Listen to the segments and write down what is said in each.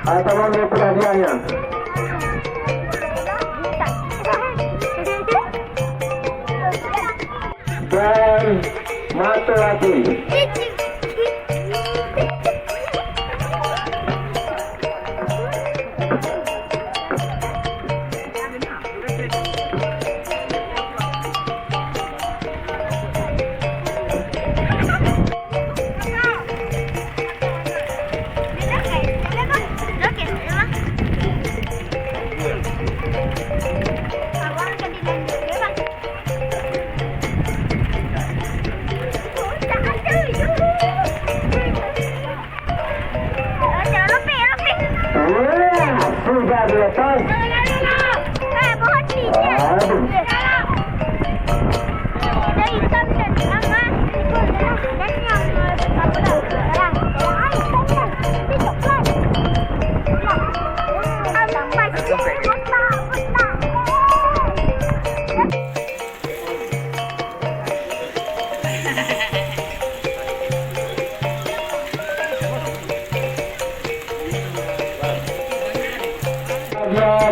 Atau mengambil perhatiannya. Dan mata hati.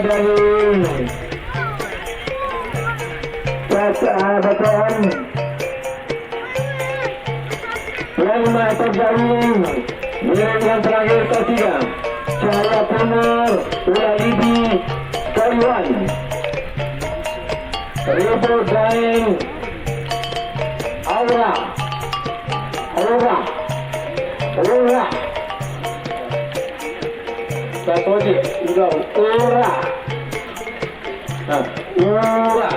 Dari persahabatan yang terjadi yang terakhir ketiga Cahaya Punur Ulalibi Kaliwan Ribu Daeng Aura satu lagi juga Ura Ura Ura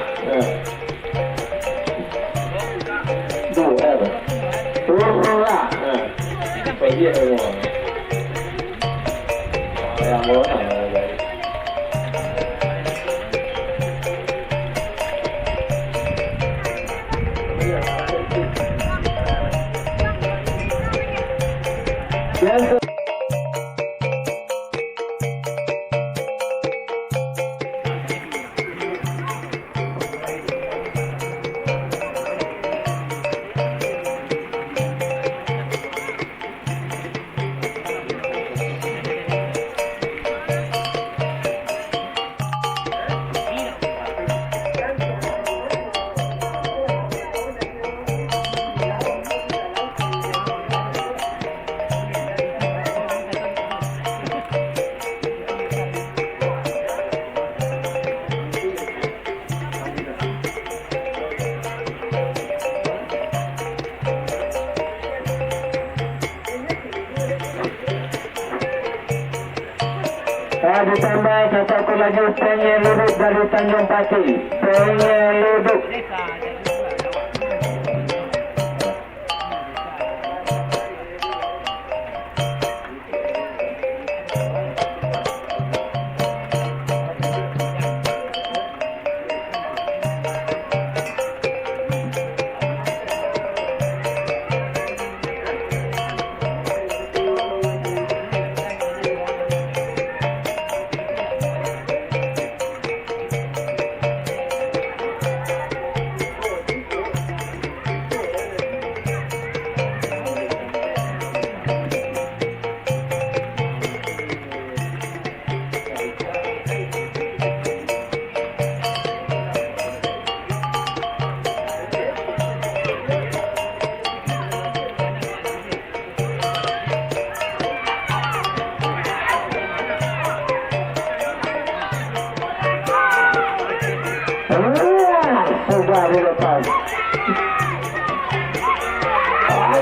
pergi semua yang mana ditambah satu lagi penyeluduk dari Tanjung Pati. Penyeluduk.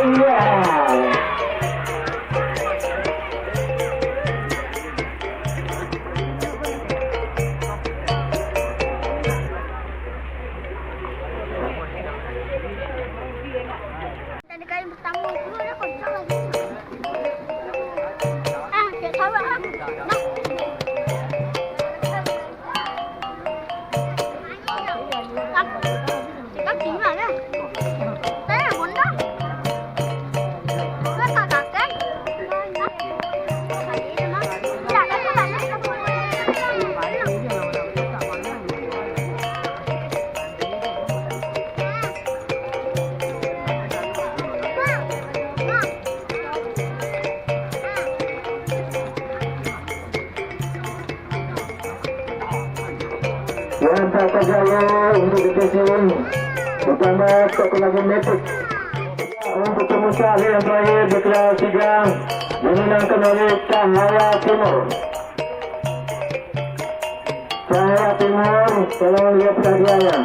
Tadi kali pertama dulu ada kontak lagi. Dia tahu ah. Các chính là đấy. Đấy là món đó. Rất là đặc đấy. Dạ đấy các bạn đấy. Yang tak jauh untuk dikasih pertama satu metik untuk pemusah yang terakhir di kelas 3 dimenangkan oleh Cahaya Timur. Cahaya Timur, tolong lihat hadiahnya.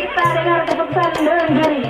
Kita dengar keputusan dari juri.